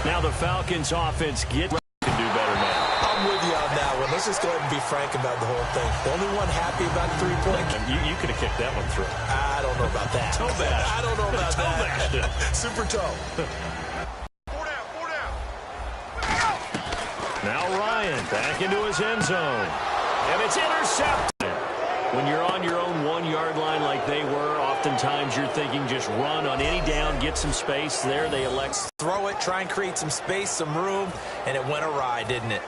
Now the Falcons offense can do better now. I'm with you on that one. Let's just go ahead and be frank about the whole thing. The only one happy about the three-point. You could have kicked that one through. I don't know about that. Toe bash. I don't know about that. Super toe. Now Ryan back into his end zone. And it's intercepted. When you're on your own 1-yard line like they were, oftentimes you're thinking just run on any down, get some space. There they elect. Throw it, try and create some space, some room, and it went awry, didn't it?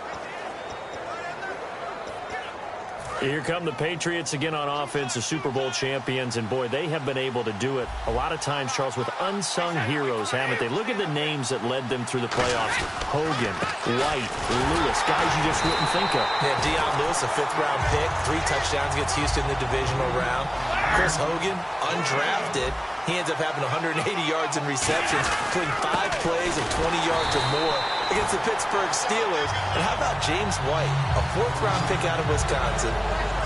Here come the Patriots again on offense, the Super Bowl champions, and boy, they have been able to do it a lot of times, Charles, with unsung heroes, haven't they? Look at the names that led them through the playoffs. Hogan, White, Lewis, guys you just wouldn't think of. Yeah, Deion Lewis, a 5th-round pick, 3 touchdowns against Houston in the divisional round. Chris Hogan, undrafted. He ends up having 180 yards in receptions, including 5 plays of 20 yards or more against the Pittsburgh Steelers. And how about James White, a 4th-round pick out of Wisconsin?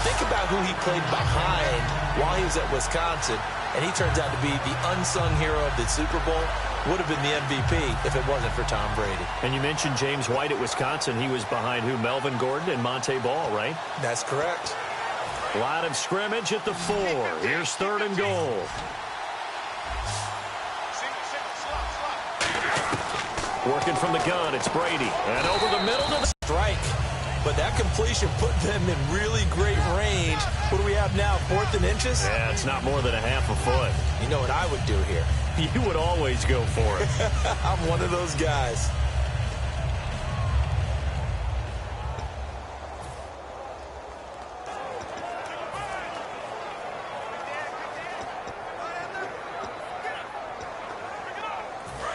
Think about who he played behind while he was at Wisconsin, and he turns out to be the unsung hero of the Super Bowl. Would have been the MVP if it wasn't for Tom Brady. And you mentioned James White at Wisconsin. He was behind who? Melvin Gordon and Monte Ball, right? That's correct. Line of scrimmage at the 4. Here's 3rd and goal. Working from the gun, it's Brady. And over the middle to the strike. But that completion put them in really great range. What do we have now, 4th and inches? Yeah, it's not more than a half a foot. You know what I would do here? You would always go for it. I'm one of those guys.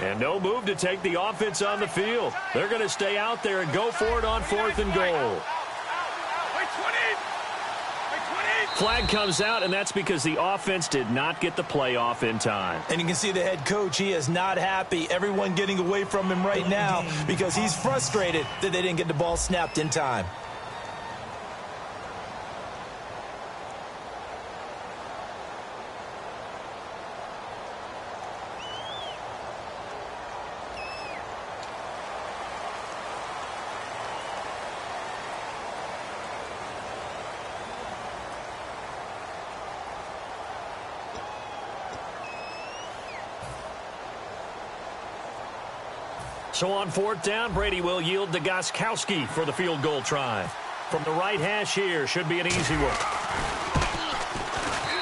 And no move to take the offense on the field. They're going to stay out there and go for it on 4th and goal. Flag comes out, and that's because the offense did not get the play off in time. And you can see the head coach, he is not happy. Everyone getting away from him right now because he's frustrated that they didn't get the ball snapped in time. So on 4th down, Brady will yield to Gostkowski for the field goal try. From the right hash here, should be an easy one.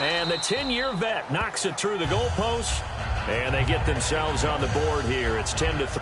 And the 10-year vet knocks it through the goalpost, and they get themselves on the board here. It's 10-3.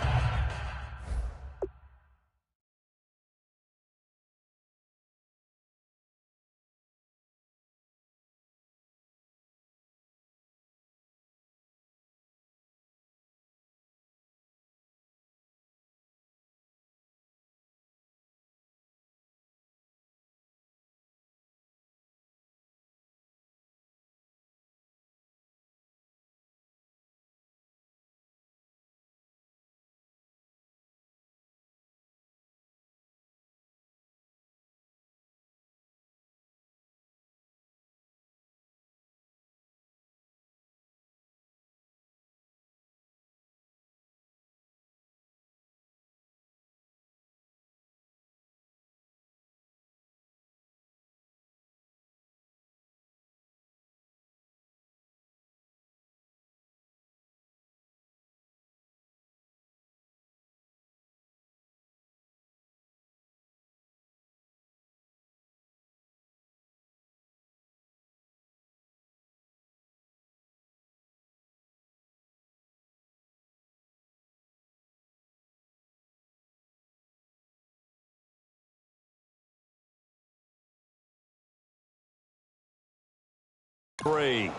Three.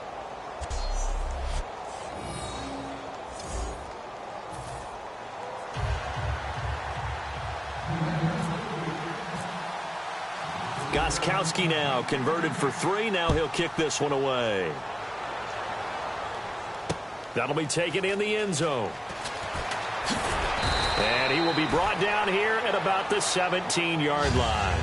Gostkowski now converted for 3. Now he'll kick this one away. That'll be taken in the end zone. And he will be brought down here at about the 17-yard line.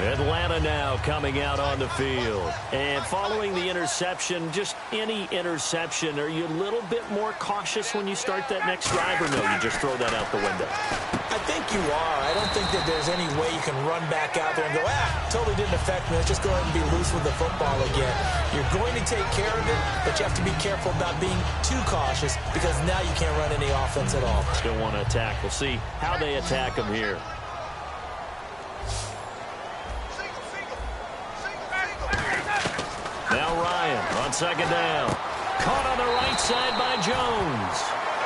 Atlanta now coming out on the field. And following the interception, just any interception, are you a little bit more cautious when you start that next drive, or no, you just throw that out the window? I think you are. I don't think that there's any way you can run back out there and go, totally didn't affect me. Let's just go ahead and be loose with the football again. You're going to take care of it, but you have to be careful about being too cautious because now you can't run any offense at all. Still want to attack. We'll see how they attack them here. Now Ryan on second down. Caught on the right side by Jones.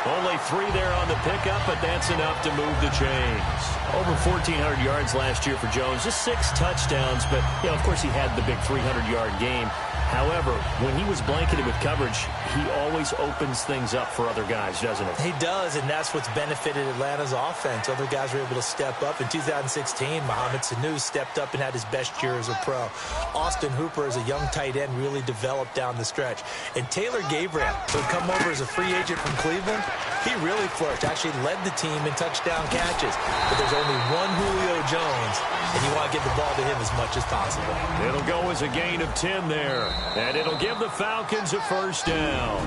Only 3 there on the pickup, but that's enough to move the chains. Over 1,400 yards last year for Jones. Just 6 touchdowns, but, of course he had the big 300-yard game. However, when he was blanketed with coverage, he always opens things up for other guys, doesn't he? He does, and that's what's benefited Atlanta's offense. Other guys were able to step up. In 2016, Mohamed Sanu stepped up and had his best year as a pro. Austin Hooper, as a young tight end, really developed down the stretch. And Taylor Gabriel, who had come over as a free agent from Cleveland, he really flourished. Actually led the team in touchdown catches. But there's only one Julio Jones, and you want to get the ball to him as much as possible. It'll go as a gain of 10 there. And it'll give the Falcons a first down.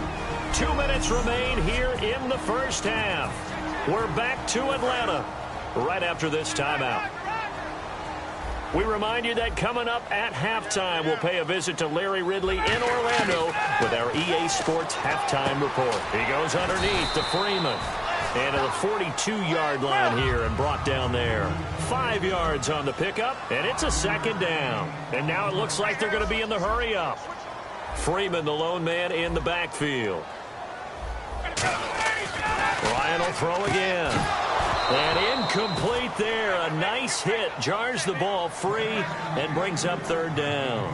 2 minutes remain here in the first half. We're back to Atlanta right after this timeout. We remind you that coming up at halftime, we'll pay a visit to Larry Ridley in Orlando with our EA Sports halftime report. He goes underneath to Freeman. And to the 42-yard line here and brought down there. 5 yards on the pickup, and it's a second down. And now it looks like they're going to be in the hurry-up. Freeman, the lone man in the backfield. Ryan will throw again. And incomplete there. A nice hit. Jars the ball free and brings up third down.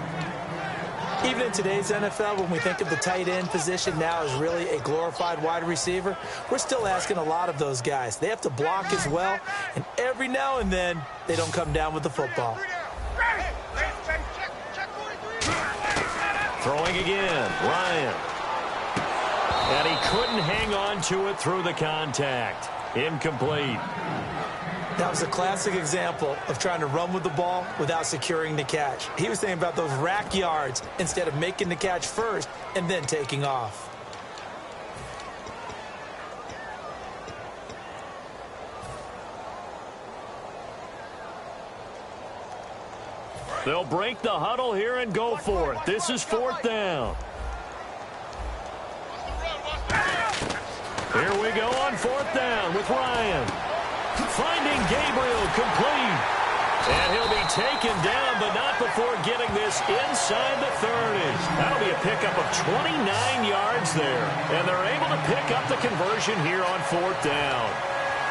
Even in today's NFL, when we think of the tight end position now as really a glorified wide receiver, we're still asking a lot of those guys. They have to block as well, and every now and then, they don't come down with the football. Throwing again, Ryan. And he couldn't hang on to it through the contact. Incomplete. That was a classic example of trying to run with the ball without securing the catch. He was thinking about those rack yards instead of making the catch first and then taking off. They'll break the huddle here and go for it. This is fourth down. Here we go on fourth down with Ryan. Finding Gabriel complete. And he'll be taken down, but not before getting this inside the 30. That'll be a pickup of 29 yards there. And they're able to pick up the conversion here on fourth down.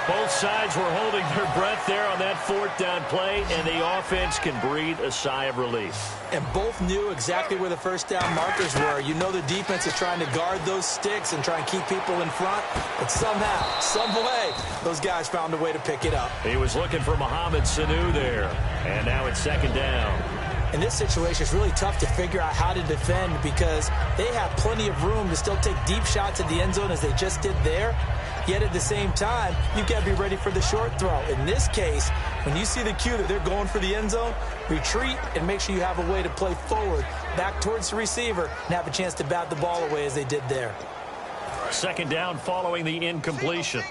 Both sides were holding their breath there on that fourth down play, and the offense can breathe a sigh of relief. And both knew exactly where the first down markers were. You know the defense is trying to guard those sticks and try and keep people in front, but somehow, some way, those guys found a way to pick it up. He was looking for Mohamed Sanu there, and now it's second down. In this situation, it's really tough to figure out how to defend because they have plenty of room to still take deep shots at the end zone as they just did there. Yet at the same time, you've got to be ready for the short throw. In this case, when you see the cue that they're going for the end zone, retreat and make sure you have a way to play forward, back towards the receiver, and have a chance to bat the ball away as they did there. Second down following the incompletion.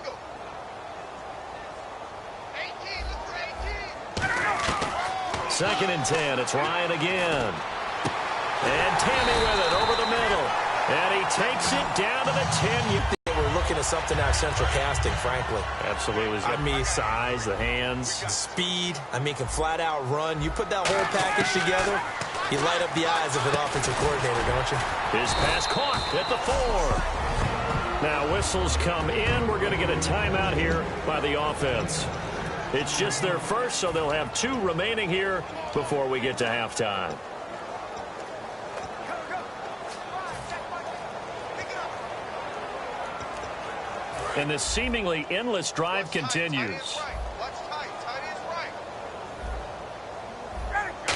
Second and 10. It's Ryan again. And Tammy with it over the middle. And he takes it down to the 10. We're looking at something out of central casting, frankly. Absolutely. I mean, size, the hands. Speed. I mean, can flat out run. You put that whole package together, you light up the eyes of an offensive coordinator, don't you? His pass caught at the 4. Now whistles come in. We're going to get a timeout here by the offense. It's just their first, so they'll have 2 remaining here before we get to halftime. And this seemingly endless drive continues.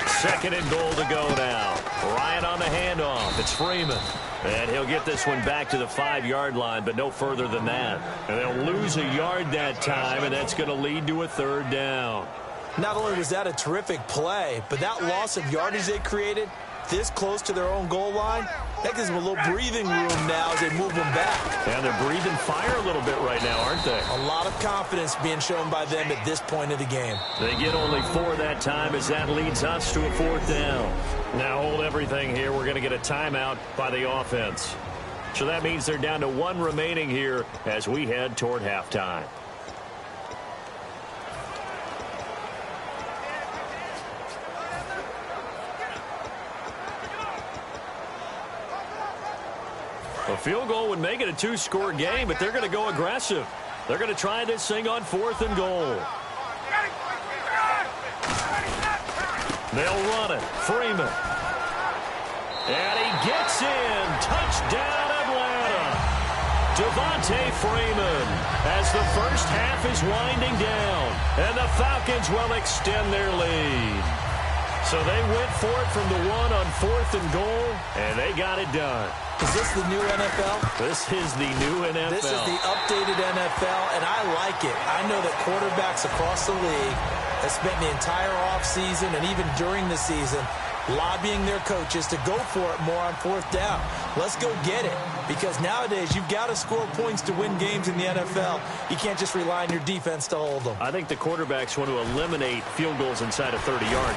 Second and goal to go now. Ryan on the handoff. It's Freeman. And he'll get this one back to the 5-yard line, but no further than that. And they'll lose a yard that time, and that's going to lead to a third down. Not only was that a terrific play, but that loss of yardage they created this close to their own goal line, that gives them a little breathing room now as they move them back. And they're breathing fire a little bit right now, aren't they? A lot of confidence being shown by them at this point of the game. They get only 4 that time as that leads us to a 4th down. Now hold everything here. We're going to get a timeout by the offense. So that means they're down to 1 remaining here as we head toward halftime. A field goal would make it a 2-score game, but they're going to go aggressive. They're going to try this thing on 4th and goal. They'll run it. Freeman. And he gets in. Touchdown, Atlanta. Devontae Freeman as the first half is winding down. And the Falcons will extend their lead. So they went for it from the 1 on 4th and goal, and they got it done. Is this the new NFL? This is the new NFL. This is the updated NFL, and I like it. I know that quarterbacks across the league have spent the entire offseason and even during the season lobbying their coaches to go for it more on 4th down. Let's go get it, because nowadays you've got to score points to win games in the NFL. You can't just rely on your defense to hold them. I think the quarterbacks want to eliminate field goals inside a 30-yard.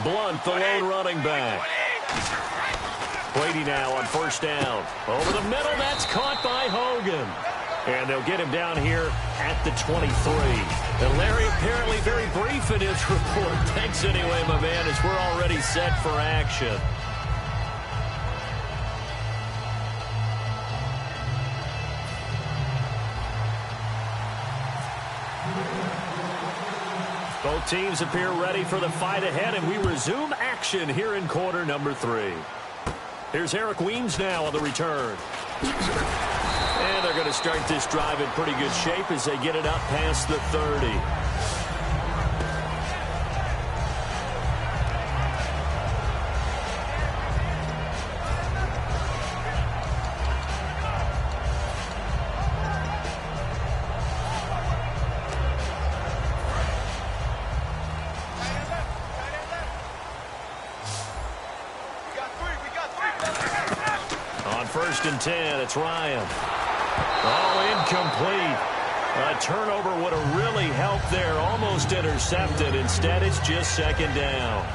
Blunt, the lone running back. Brady now on 1st down. Over the middle, that's caught by Hogan. And they'll get him down here at the 23. And Larry apparently very brief in his report. Thanks anyway, my man, as we're already set for action. Both teams appear ready for the fight ahead, and we resume action here in quarter number 3. Here's Eric Weems now on the return. And they're going to start this drive in pretty good shape as they get it up past the 30. On 1st and 10, it's Ryan. Oh, incomplete. A turnover would have really helped there. Almost intercepted. Instead, it's just 2nd down.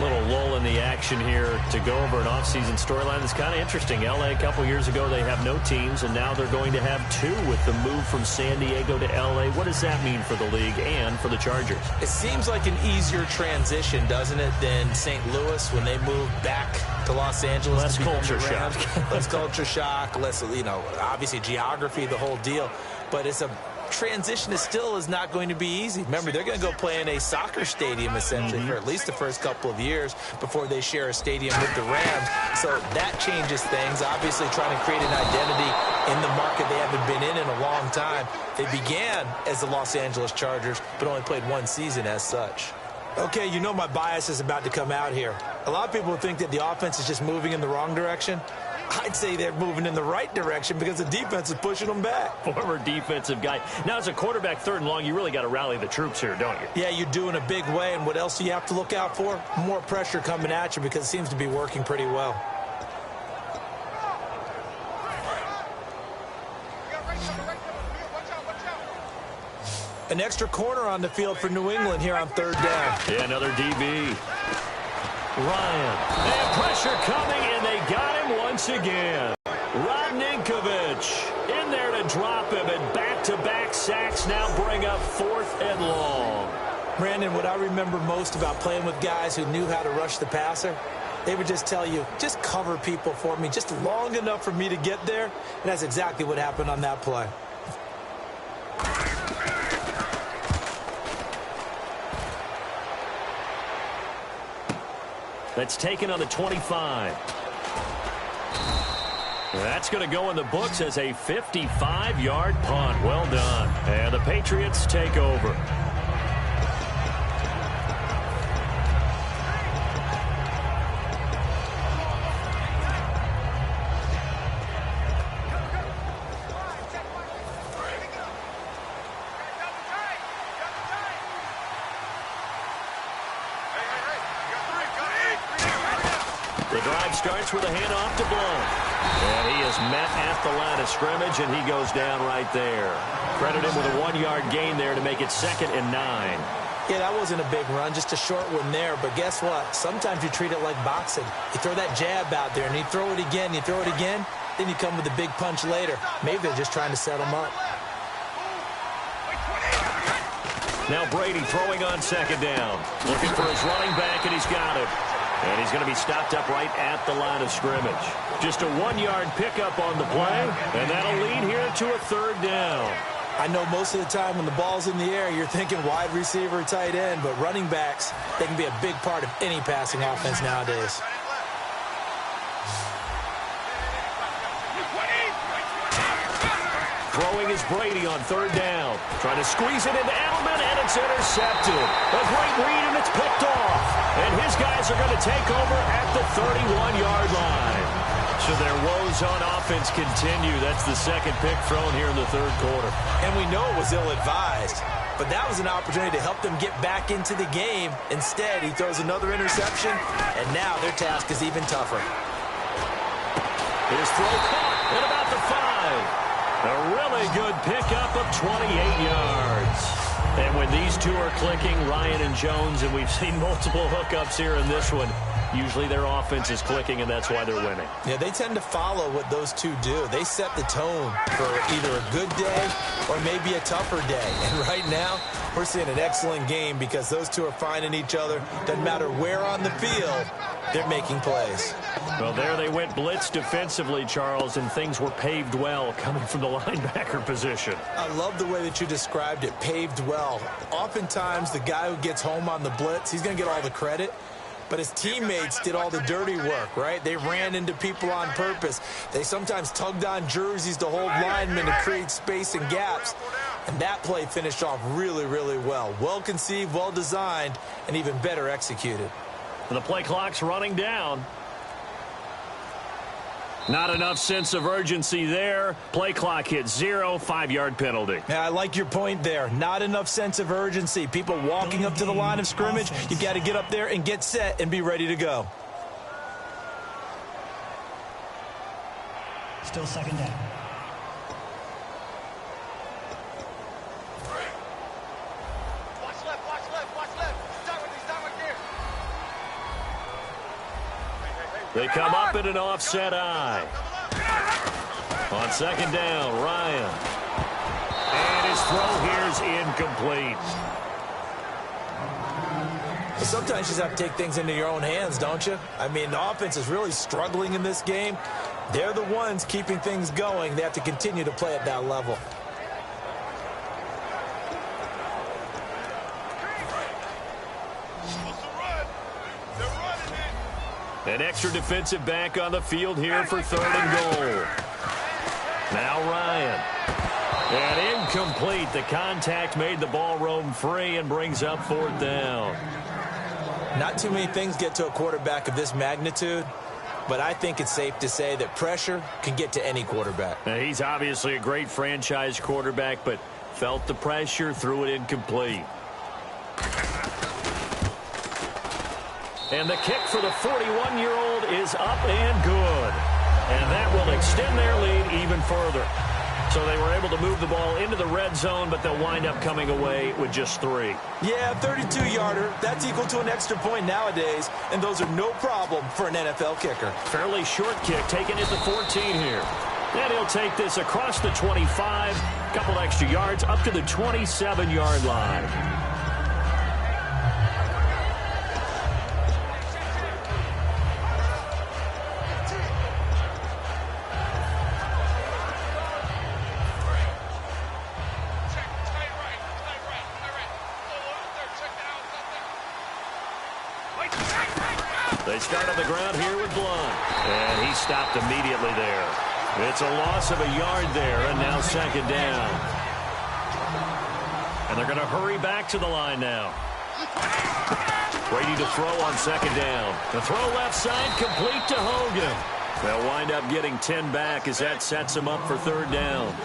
Little lull in the action here to go over an offseason storyline that's kind of interesting. L.A. a couple years ago, they have no teams, and now they're going to have 2 with the move from San Diego to L.A. What does that mean for the league and for the Chargers? It seems like an easier transition, doesn't it, than St. Louis when they moved back to Los Angeles. Less culture shock. Less culture shock, less, obviously geography, the whole deal. But it's a transition still is not going to be easy. Remember, they're going to go play in a soccer stadium, essentially, for at least the first couple of years before they share a stadium with the Rams. So that changes things. Obviously, trying to create an identity in the market they haven't been in a long time. They began as the Los Angeles Chargers, but only played 1 season as such. Okay, you know my bias is about to come out here. A lot of people think that the offense is just moving in the wrong direction. I'd say they're moving in the right direction because the defense is pushing them back. Former defensive guy. Now, as a quarterback 3rd and long, you really got to rally the troops here, don't you? Yeah, you do in a big way. And what else do you have to look out for? More pressure coming at you because it seems to be working pretty well. An extra corner on the field for New England here on 3rd down. Yeah, another DB. Ryan. And pressure coming, and they got him once again. Rodninkovich in there to drop him, and back-to-back sacks now bring up 4th and long. Brandon, what I remember most about playing with guys who knew how to rush the passer, they would just tell you, just cover people for me, just long enough for me to get there. And that's exactly what happened on that play. That's taken on the 25. That's going to go in the books as a 55-yard punt. Well done. And the Patriots take over. drive starts with a handoff to Blount. And he is met at the line of scrimmage, and he goes down right there. Credit him with a 1-yard gain there to make it 2nd and 9. Yeah, that wasn't a big run, just a short one there. But guess what? Sometimes you treat it like boxing. You throw that jab out there, and you throw it again, you throw it again, then you come with a big punch later. Maybe they're just trying to set him up. Now Brady throwing on 2nd down. Looking for his running back, and he's got it. And he's going to be stopped up right at the line of scrimmage. Just a 1-yard pickup on the play, and that'll lead here to a 3rd down. I know most of the time when the ball's in the air, you're thinking wide receiver, tight end, but running backs, they can be a big part of any passing offense nowadays. Throwing is Brady on 3rd down. Trying to squeeze it into Edelman, and it's intercepted. A great read, and it's picked off. And his guys are going to take over at the 31-yard line. So their woes on offense continue. That's the 2nd pick thrown here in the 3rd quarter. And we know it was ill-advised, but that was an opportunity to help them get back into the game. Instead, he throws another interception, and now their task is even tougher. His throw caught at about the 5. A really good pickup of 28 yards. And when these two are clicking, Ryan and Jones, and we've seen multiple hookups here in this one, usually their offense is clicking, and that's why they're winning. Yeah, they tend to follow what those two do. They set the tone for either a good day or maybe a tougher day. And right now, we're seeing an excellent game because those two are finding each other. Doesn't matter where on the field, they're making plays. Well, there they went blitz defensively, Charles, and things were paved well coming from the linebacker position. I love the way that you described it, paved well. Oftentimes, the guy who gets home on the blitz, he's going to get all the credit. But his teammates did all the dirty work, right? They ran into people on purpose. They sometimes tugged on jerseys to hold linemen to create space and gaps. And that play finished off really, really well. Well conceived, well designed, and even better executed. And the play clock's running down. Not enough sense of urgency there. Play clock hits 0, 5-yard penalty. Yeah, I like your point there. Not enough sense of urgency. People walking up to the line of scrimmage, you got to get up there and get set and be ready to go. Still 2nd down. Watch left, watch left, watch left. Start right there. They come up in an offset eye. On 2nd down, Ryan. And his throw here is incomplete. Sometimes you just have to take things into your own hands, don't you? I mean, the offense is really struggling in this game. They're the ones keeping things going. They have to continue to play at that level. An extra defensive back on the field here for 3rd and goal. Now Ryan. And incomplete. The contact made the ball roam free and brings up 4th down. Not too many things get to a quarterback of this magnitude, but I think it's safe to say that pressure can get to any quarterback. Now, he's obviously a great franchise quarterback, but felt the pressure, threw it incomplete. And the kick for the 41-year-old is up and good. And that will extend their lead even further. So they were able to move the ball into the red zone, but they'll wind up coming away with just 3. Yeah, 32-yarder. That's equal to an extra point nowadays, and those are no problem for an NFL kicker. Fairly short kick, taken at the 14 here. And he'll take this across the 25, couple extra yards, up to the 27-yard line. They start on the ground here with Blount. And he stopped immediately there. It's a loss of a yard there, and now 2nd down. And they're going to hurry back to the line now. Brady to throw on 2nd down. The throw left side, complete to Hogan. They'll wind up getting 10 back as that sets them up for 3rd down.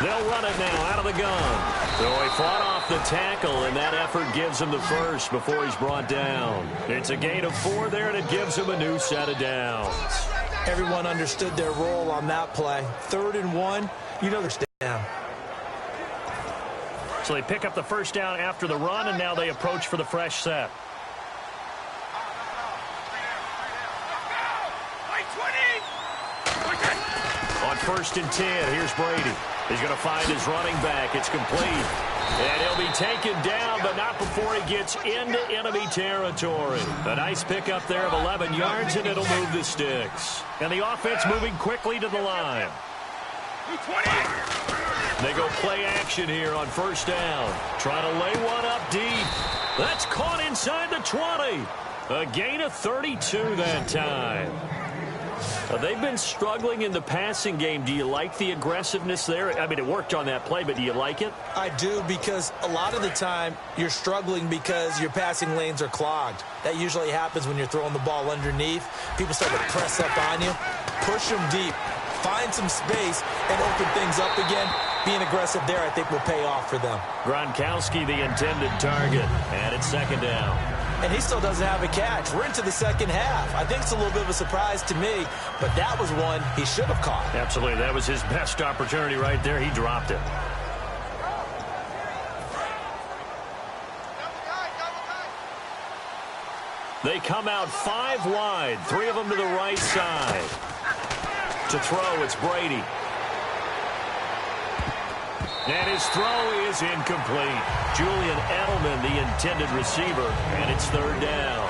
They'll run it now out of the gun. So he fought off the tackle, and that effort gives him the first before he's brought down. It's a gain of 4 there, and it gives him a new set of downs. Everyone understood their role on that play. 3rd and 1, you know they're staying down. So they pick up the first down after the run, and now they approach for the fresh set. On 1st and 10, here's Brady. He's going to find his running back. It's complete. And he'll be taken down, but not before he gets into enemy territory. A nice pickup there of 11 yards, and it'll move the sticks. And the offense moving quickly to the line. They go play action here on 1st down. Trying to lay one up deep. That's caught inside the 20. A gain of 32 that time. They've been struggling in the passing game. Do you like the aggressiveness there? I mean, it worked on that play, but do you like it? I do, because a lot of the time you're struggling because your passing lanes are clogged. That usually happens when you're throwing the ball underneath. People start to press up on you. Push them deep. Find some space and open things up again. Being aggressive there, I think, will pay off for them. Gronkowski, the intended target, and it's 2nd down. And he still doesn't have a catch. We're into the 2nd half. I think it's a little bit of a surprise to me, but that was one he should have caught. Absolutely. That was his best opportunity right there. He dropped it. They come out 5 wide, 3 of them to the right side. To throw, it's Brady. And his throw is incomplete. Julian Edelman, the intended receiver, and it's 3rd down.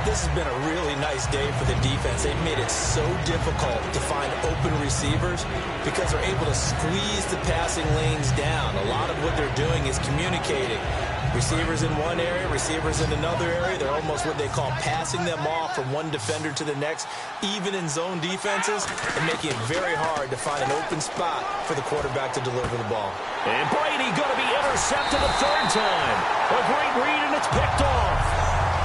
This has been a really nice day for the defense. They've made it so difficult to find open receivers because they're able to squeeze the passing lanes down. A lot of what they're doing is communicating. Receivers in one area, receivers in another area. They're almost what they call passing them off from one defender to the next, even in zone defenses, and making it very hard to find an open spot for the quarterback to deliver the ball. And Brady going to be intercepted a 3rd time. A great read, and it's picked off.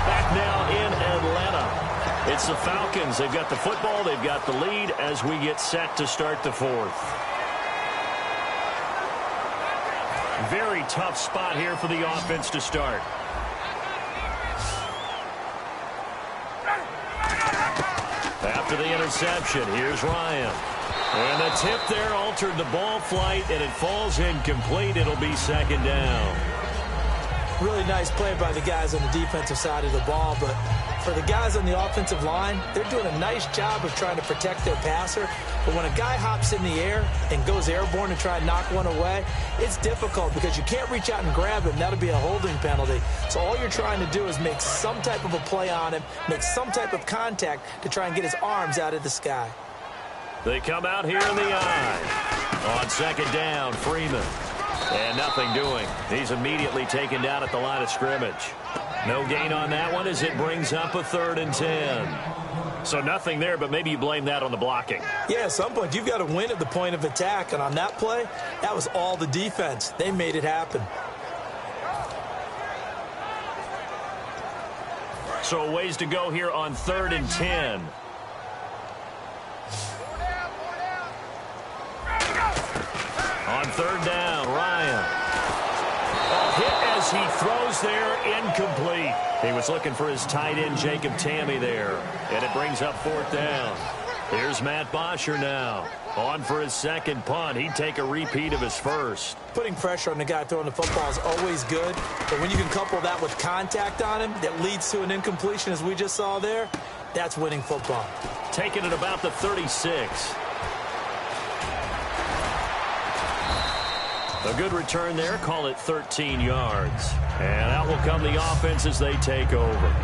Back now in Atlanta. It's the Falcons. They've got the football. They've got the lead as we get set to start the 4th. Very tough spot here for the offense to start. After the interception, here's Ryan. And the tip there altered the ball flight, and it falls incomplete. It'll be 2nd down. Really nice play by the guys on the defensive side of the ball, but for the guys on the offensive line, they're doing a nice job of trying to protect their passer. But when a guy hops in the air and goes airborne to try and knock one away, it's difficult because you can't reach out and grab him. That'll be a holding penalty. So all you're trying to do is make some type of a play on him, make some type of contact to try and get his arms out of the sky. They come out here in the eye. On 2nd down, Freeman. And nothing doing. He's immediately taken down at the line of scrimmage. No gain on that one as it brings up a 3rd and 10. So nothing there, but maybe you blame that on the blocking. Yeah, at some point you've got to win at the point of attack. And on that play, that was all the defense. They made it happen. So a ways to go here on 3rd and 10. On 3rd down, Ryan. A hit as he throws there, incomplete. He was looking for his tight end, Jacob Tamme, there. And it brings up 4th down. Here's Matt Bosher now. On for his 2nd punt. He'd take a repeat of his 1st. Putting pressure on the guy throwing the football is always good. But when you can couple that with contact on him that leads to an incompletion, as we just saw there, that's winning football. Taking it about the 36. A good return there. Call it 13 yards. And out will come the offense as they take over.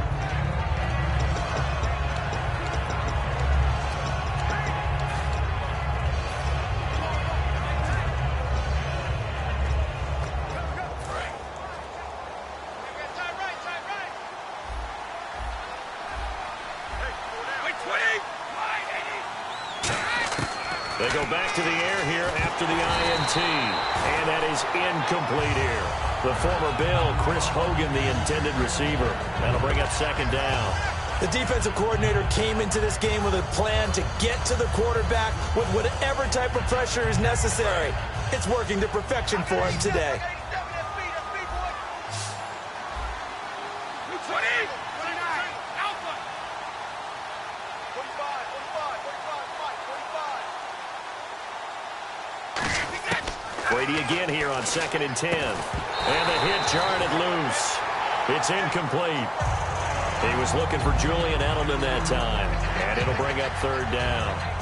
They go back to the air here after the INT. And that is incomplete here. The former Bill, Chris Hogan, the intended receiver. That'll bring up 2nd down. The defensive coordinator came into this game with a plan to get to the quarterback with whatever type of pressure is necessary. It's working to perfection for him today. Brady again here on 2nd and 10. And the hit jarred it loose. It's incomplete. He was looking for Julian Edelman that time. And it'll bring up 3rd down.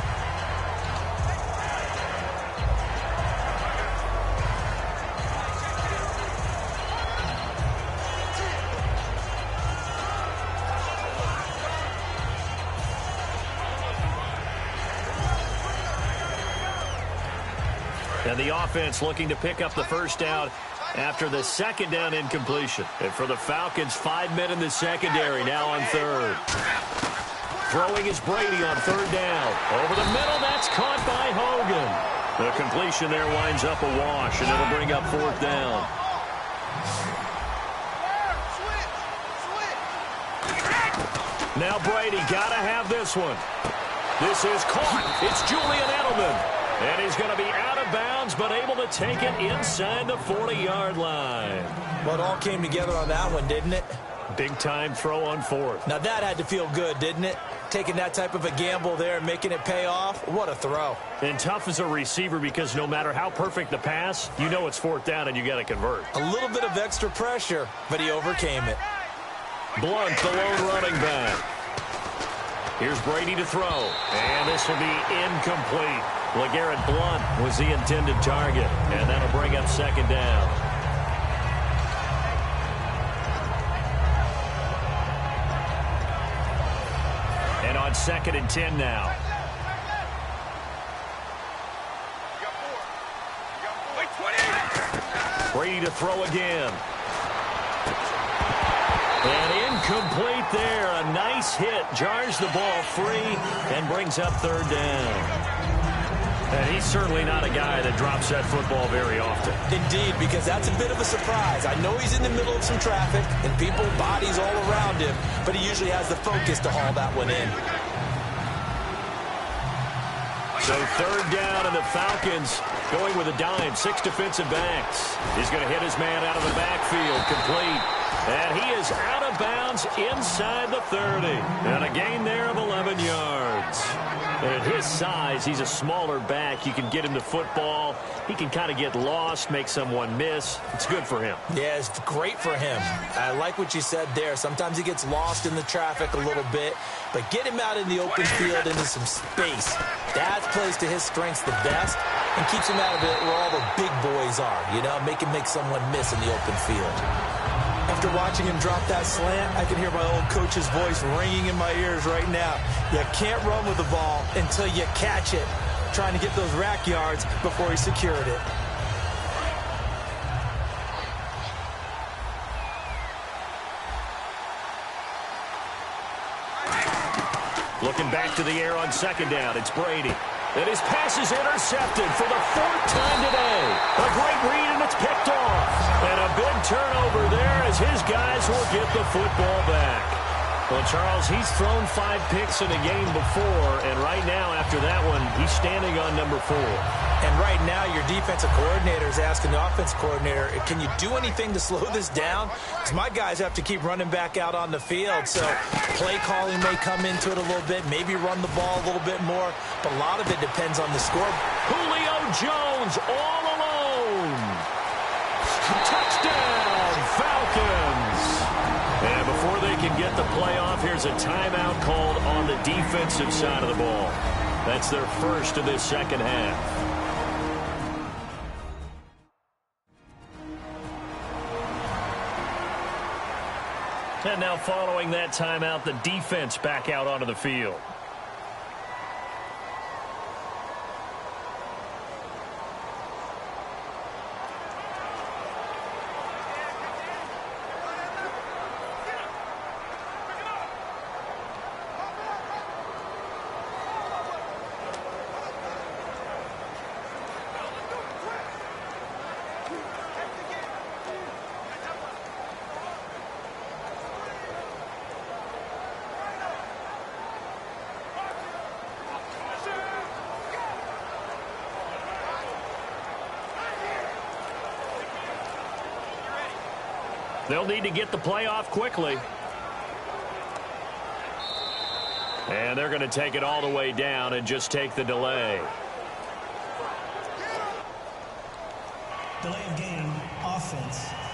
And the offense looking to pick up the 1st down after the 2nd down incompletion. And for the Falcons, 5 men in the secondary now on 3rd. Throwing is Brady on 3rd down. Over the middle, that's caught by Hogan. The completion there winds up a wash, and it'll bring up 4th down. Now Brady got to have this one. This is caught. It's Julian Edelman. And he's going to be out of bounds, but able to take it inside the 40-yard line. Well, it all came together on that one, didn't it? Big-time throw on 4th. Now, that had to feel good, didn't it? Taking that type of a gamble there and making it pay off. What a throw. And tough as a receiver because no matter how perfect the pass, you know it's 4th down and you got to convert. A little bit of extra pressure, but he overcame it. Blunt, the lone running back. Here's Brady to throw. And this will be incomplete. LeGarrette Blunt was the intended target. And that'll bring up 2nd down. And on 2nd and 10 now. Brady to throw again. And incomplete there. A nice hit. Jars the ball free and brings up 3rd down. And he's certainly not a guy that drops that football very often. Indeed, because that's a bit of a surprise. I know he's in the middle of some traffic and people, bodies all around him, but he usually has the focus to haul that one in. So 3rd down, and the Falcons going with a dime. 6 defensive backs. He's going to hit his man out of the backfield. Complete. And he is out of bounds inside the 30. And a gain there of 11 yards. And at his size, he's a smaller back. You can get him the football. He can kind of get lost, make someone miss. It's good for him. Yeah, it's great for him. I like what you said there. Sometimes he gets lost in the traffic a little bit, but get him out in the open field into some space. That plays to his strengths the best and keeps him out of it where all the big boys are, you know, make him make someone miss in the open field. After watching him drop that slant, I can hear my old coach's voice ringing in my ears right now. You can't run with the ball until you catch it. Trying to get those rack yards before he secured it. Looking back to the air on 2nd down, it's Brady. And his pass is intercepted for the 4th time today. A great read, and it's picked off. And a big turnover there as his guys will get the football back. Well, Charles, he's thrown 5 picks in a game before, and right now, after that one, he's standing on number 4. And right now, your defensive coordinator is asking the offensive coordinator, can you do anything to slow this down? Because my guys have to keep running back out on the field. So play calling may come into it a little bit, maybe run the ball a little bit more, but a lot of it depends on the score. Julio Jones all alone. Touchdown, Falcons. And before they can get the playoff, here's a timeout called on the defensive side of the ball. That's their first of this 2nd half. And now following that timeout, the defense back out onto the field. They'll need to get the playoff quickly. And they're going to take it all the way down and just take the delay. Delay of game, offense.